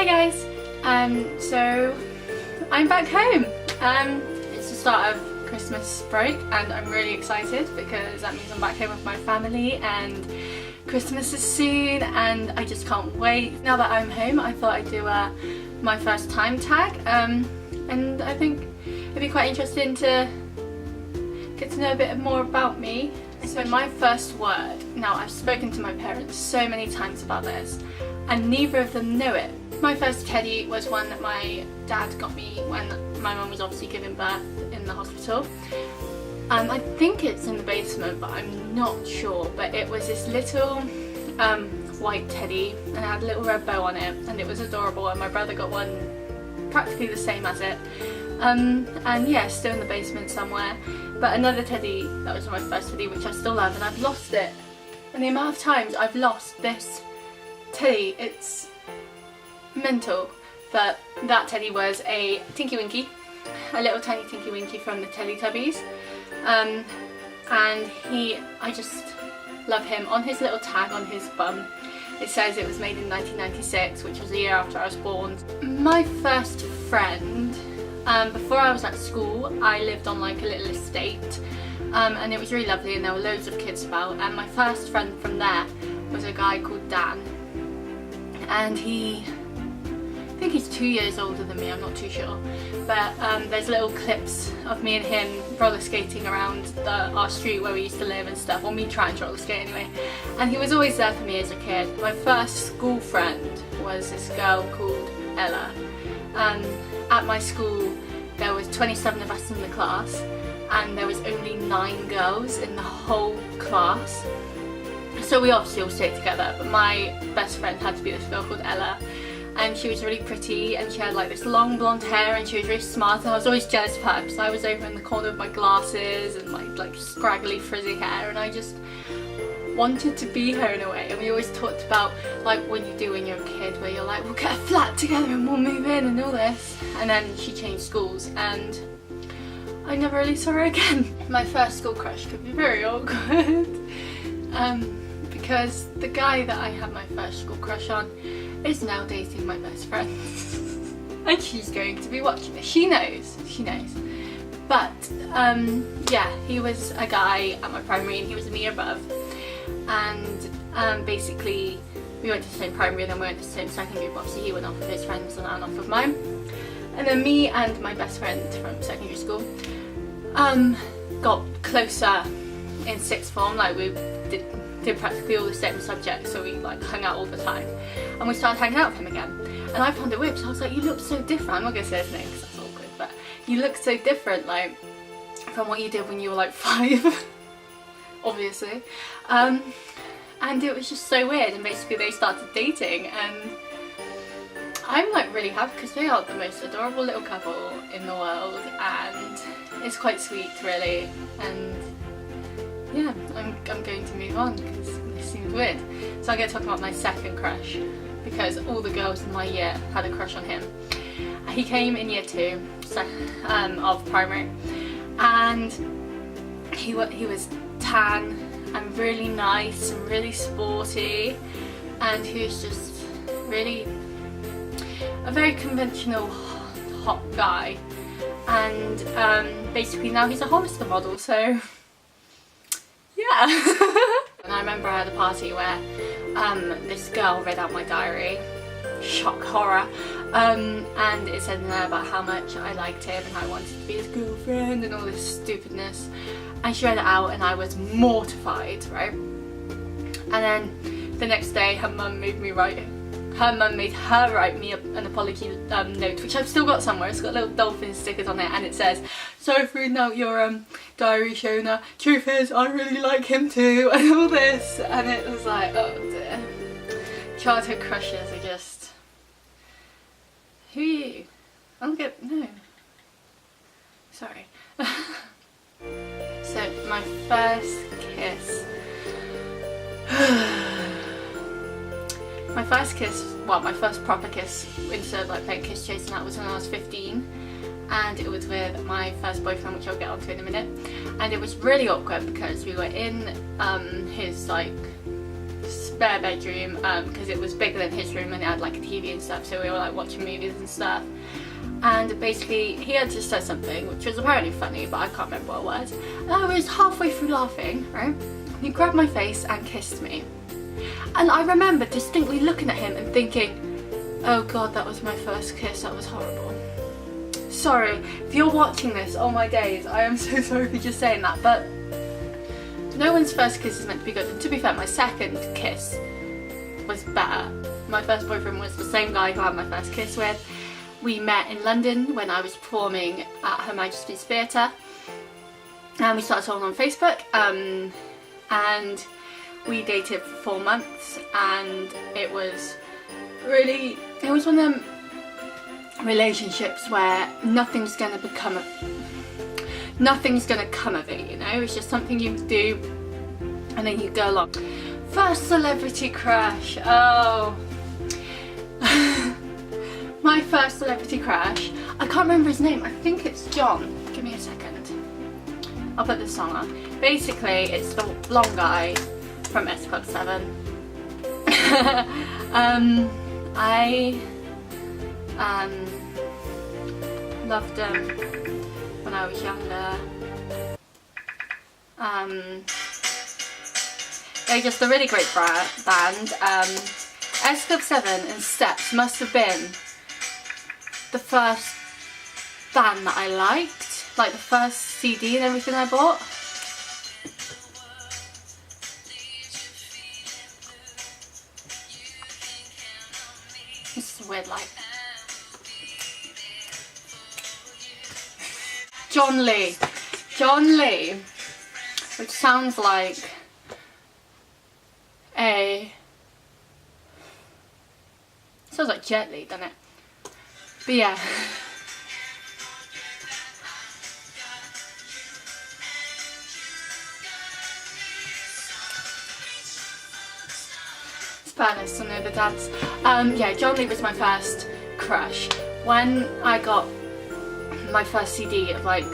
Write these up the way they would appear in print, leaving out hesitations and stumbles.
Hi guys, so I'm back home. It's the start of Christmas break and I'm really excited because that means I'm back home with my family and Christmas is soon and I just can't wait. Now that I'm home, I thought I'd do my first time tag and I think it'd be quite interesting to get to know a bit more about me. So my first word, now I've spoken to my parents so many times about this and neither of them know it. My first teddy was one that my dad got me when my mum was obviously giving birth in the hospital. I think it's in the basement but I'm not sure, but it was this little white teddy and it had a little red bow on it and it was adorable, and my brother got one practically the same as it. And yeah, still in the basement somewhere. But another teddy, that was my first teddy, which I still have, and I've lost it. And the amount of times I've lost this teddy, it's mental. But that teddy was a Tinky Winky, a little tiny Tinky Winky from the Teletubbies. And I just love him. On his little tag on his bum, it says it was made in 1996, which was the year after I was born. My first friend, before I was at school, I lived on like a little estate and it was really lovely and there were loads of kids about, and my first friend from there was a guy called Dan, and I think he's 2 years older than me, I'm not too sure, but there's little clips of me and him roller skating around our street where we used to live and stuff, or me trying to roller skate anyway, and he was always there for me as a kid. My first school friend was this girl called Ella. At my school there was 27 of us in the class and there was only 9 girls in the whole class, so we obviously all stayed together, but my best friend had to be this girl called Ella, and she was really pretty and she had like this long blonde hair and she was really smart, and I was always jealous of her because I was over in the corner with my glasses and my like scraggly frizzy hair, and I just wanted to be her in a way. And we always talked about like what you do when you're a kid, where you're like, we'll get a flat together and we'll move in and all this. And then she changed schools and I never really saw her again. My first school crush could be very awkward because the guy that I had my first school crush on is now dating my best friend and she's going to be watching this. She knows. But yeah, he was a guy at my primary and he was a year above. And basically we went to the same primary and then we went to the same secondary, but obviously he went off with his friends and I went off with mine. And then me and my best friend from secondary school got closer in sixth form. Like we did practically all the same subjects, so we like hung out all the time. And we started hanging out with him again. And I found it weird, so I was like, you look so different. I'm not going to say his name because that's awkward, but you look so different like from what you did when you were like 5. Obviously, and it was just so weird, and basically they started dating and I'm like really happy because they are the most adorable little couple in the world and it's quite sweet really, and yeah, I'm going to move on because this seems weird. So I get to talk about my second crush because all the girls in my year had a crush on him. He came in year 2 of primary and he was tan and really nice and really sporty, and he was just really a very conventional hot guy, and basically now he's a Hollister model, so yeah. And I remember I had a party where this girl read out my diary, shock horror, and it said in there about how much I liked him and how I wanted to be his girlfriend and all this stupidness, and she read it out and I was mortified, right? And then the next day her mum made her write me an apology note, which I've still got somewhere. It's got little dolphin stickers on it and it says, sorry for reading out your diary, Shona, truth is I really like him too, and all this, and it was like, oh dear. Childhood crushes are just... Who are you? I don't get... no. Sorry. So, my first kiss... my first proper kiss, instead of like playing kiss chase, and that was when I was 15. And it was with my first boyfriend, which I'll get onto in a minute. And it was really awkward because we were in his like spare bedroom because it was bigger than his room and it had like a TV and stuff, so we were like watching movies and stuff. And basically he had just said something which was apparently funny, but I can't remember what it was. And I was halfway through laughing, right? He grabbed my face and kissed me. And I remember distinctly looking at him and thinking, oh god, that was my first kiss, that was horrible. Sorry, if you're watching this, oh my days, I am so sorry for just saying that, but no one's first kiss is meant to be good. And to be fair, my second kiss was better. My first boyfriend was the same guy who I had my first kiss with. We met in London when I was performing at Her Majesty's Theatre, and we started talking on Facebook, and we dated for 4 months, and it was one of them relationships where nothing's gonna come of it, you know. It's just something you do and then you go along. First celebrity crush. Oh. My first celebrity crush, I can't remember his name, I think it's John. Give me a second, I'll put this song on. Basically it's the blonde guy from S Club 7. I loved him when I was younger. They're just a really great band. S Club 7 and Steps must have been the first band that I liked, like the first CD and everything I bought. This is a weird light. John Lee, which sounds like sounds like Jet Li, doesn't it? But yeah. Spanish, some of the dads. Yeah, John Lee was my first crush. When I got my first CD of like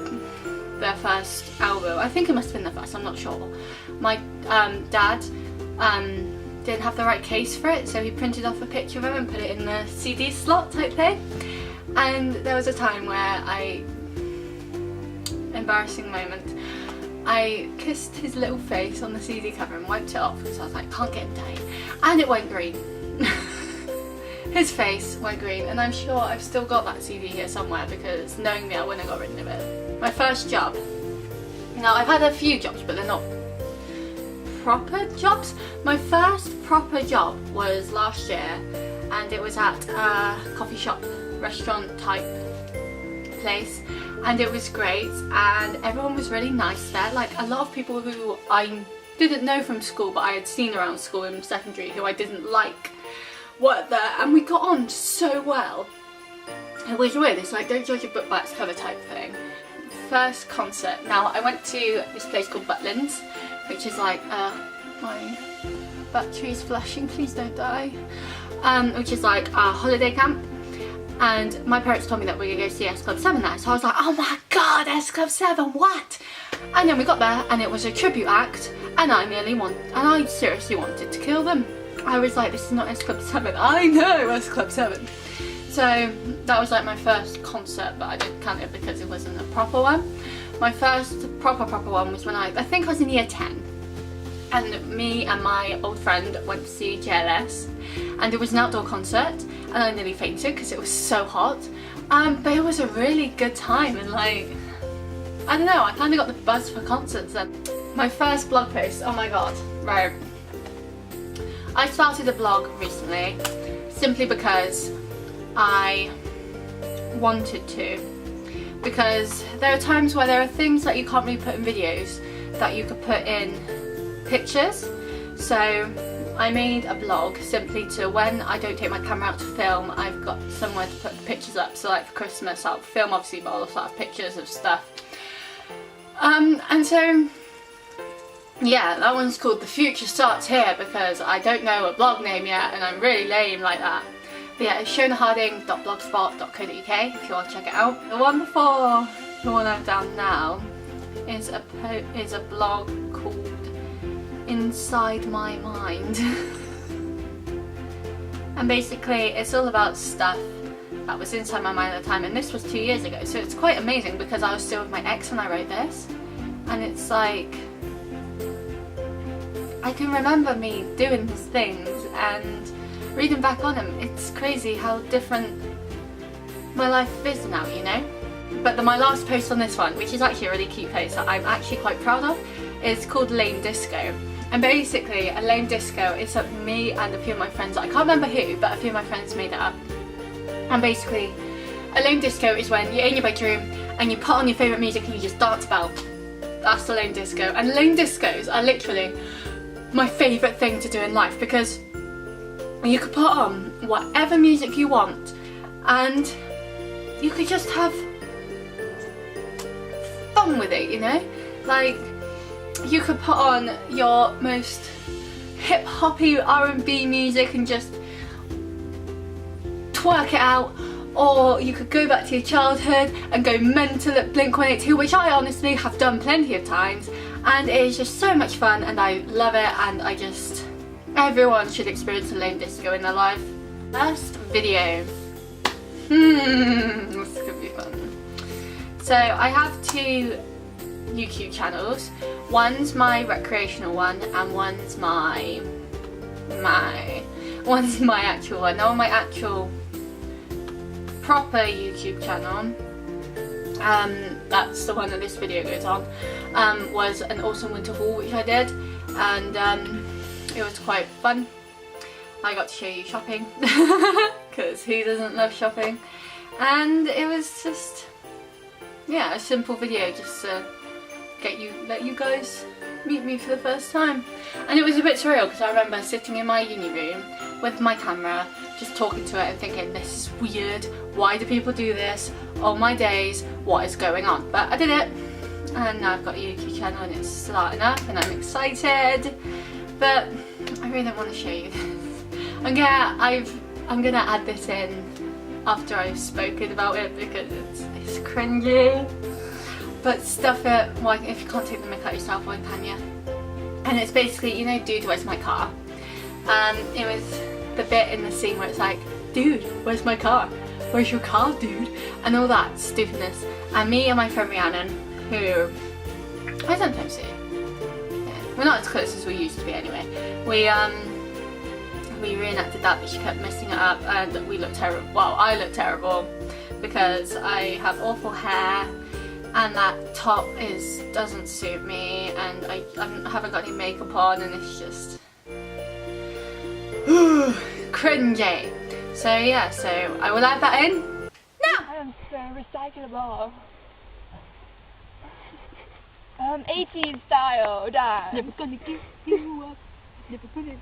their first album, I think it must have been the first, I'm not sure. My dad didn't have the right case for it, so he printed off a picture of him and put it in the CD slot type thing. And there was a time where embarrassing moment, I kissed his little face on the CD cover and wiped it off because I was like, can't get him dirty. And it went green. His face went green, and I'm sure I've still got that CD here somewhere because knowing me I wouldn't have got rid of it. My first job. Now I've had a few jobs but they're not proper jobs. My first proper job was last year, and it was at a coffee shop, restaurant type place, and it was great and everyone was really nice there. Like a lot of people who I didn't know from school but I had seen around school in secondary who I didn't like worked there, and we got on so well. It was weird, it's like don't judge a book by its cover type thing. First concert. Now I went to this place called Butlins, which is like my battery's flashing, please don't die. Which is like a holiday camp, and my parents told me that we were going to see S Club 7 there, so I was like, oh my god, S Club 7, what? And then we got there and it was a tribute act, and I seriously wanted to kill them. I was like, this is not S Club 7, I know S Club 7. So that was like my first concert, but I didn't count it because it wasn't a proper one. My first proper one was when I think I was in year 10, and me and my old friend went to see JLS, and it was an outdoor concert and I nearly fainted because it was so hot, but it was a really good time, and like, I don't know, I kind of got the buzz for concerts then. My first blog post, oh my god, right. I started a blog recently simply because I wanted to, because there are times where there are things that you can't really put in videos that you could put in pictures. So I made a blog simply to, when I don't take my camera out to film, I've got somewhere to put the pictures up. So like for Christmas I'll film obviously, but I'll also have pictures of stuff. And so yeah, that one's called The Future Starts Here because I don't know a blog name yet and I'm really lame like that. But yeah, it's shonaharding.blogspot.co.uk if you want to check it out. The one before the one I've done now is a blog called Inside My Mind. and basically it's all about stuff that was inside my mind at the time, and this was 2 years ago, so it's quite amazing because I was still with my ex when I wrote this, and it's like I can remember me doing these things and reading back on them. It's crazy how different my life is now, you know? But my last post on this one, which is actually a really cute post that I'm actually quite proud of, is called Lame Disco. And basically a lame disco is something me and a few of my friends, I can't remember who, but a few of my friends made it up. And basically a lame disco is when you're in your bedroom and you put on your favourite music and you just dance about. That's the lame disco. And lame discos are literally my favourite thing to do in life, because you could put on whatever music you want and you could just have fun with it, you know? Like, you could put on your most hip-hoppy R&B music and just twerk it out, or you could go back to your childhood and go mental at Blink-182, which I honestly have done plenty of times, and it is just so much fun and I love it, and everyone should experience a lame disco in their life. First video. This is gonna be fun. So I have 2 YouTube channels. One's my recreational one and one's my actual one. Now on my actual proper YouTube channel, that's the one that this video goes on, was an awesome winter haul which I did, and it was quite fun. I got to show you shopping because who doesn't love shopping, and it was just, yeah, a simple video just to let you guys meet me for the first time. And it was a bit surreal because I remember sitting in my uni room with my camera just talking to it and thinking, this is weird, why do people do this, oh my days, what is going on? But I did it, and now I've got a YouTube channel and it's starting up and I'm excited, but I really don't want to show you this. I'm gonna add this in after I've spoken about it because it's cringy. But stuff it, why, if you can't take the mick out yourself, why can you? And it's basically, you know, Dude, Where's My Car? It was the bit in the scene where it's like, dude, where's my car? Where's your car, dude? And all that stupidness. And me and my friend Rhiannon, who I sometimes see, yeah, we're not as close as we used to be anyway. We reenacted that, but she kept messing it up and we looked terrible. Well, I look terrible because I have awful hair, and that top doesn't suit me, and I haven't got any makeup on, and it's just cringy. So yeah, so I will add that in now. I am so recyclable. 18 style, Dad. Never gonna give you up. Never gonna.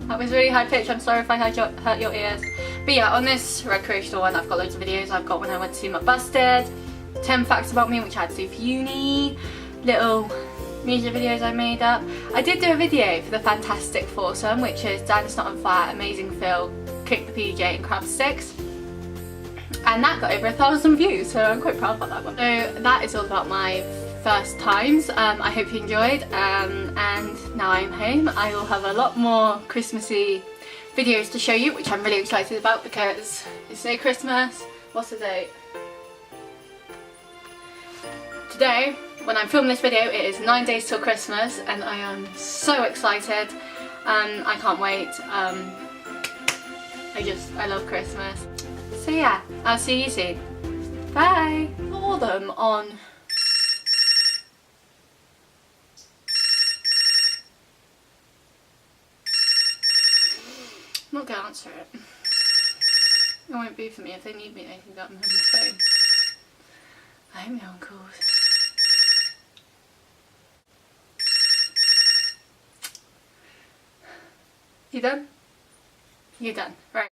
That was really high pitched, I'm sorry if I hurt your ears. But yeah, on this recreational one I've got loads of videos. I've got when I went to see my Busted, 10 facts about me which I had to do for uni, little music videos I made up. I did do a video for the Fantastic Foursome, which is Dance Not On Fire, Amazing Phil, Kick the PJ and Crab Sticks. And that got over 1,000 views, so I'm quite proud about that one. So that is all about my first times. I hope you enjoyed, and now I'm home. I will have a lot more Christmassy videos to show you, which I'm really excited about because it's near Christmas. What's the date? Today, when I'm filming this video, it is 9 days till Christmas and I am so excited. I can't wait. I love Christmas. So yeah, I'll see you soon. Bye! For them on... I'm not going to answer it. It won't be for me. If they need me, they can get me on the phone. I hope no one calls. You done? You done. Right.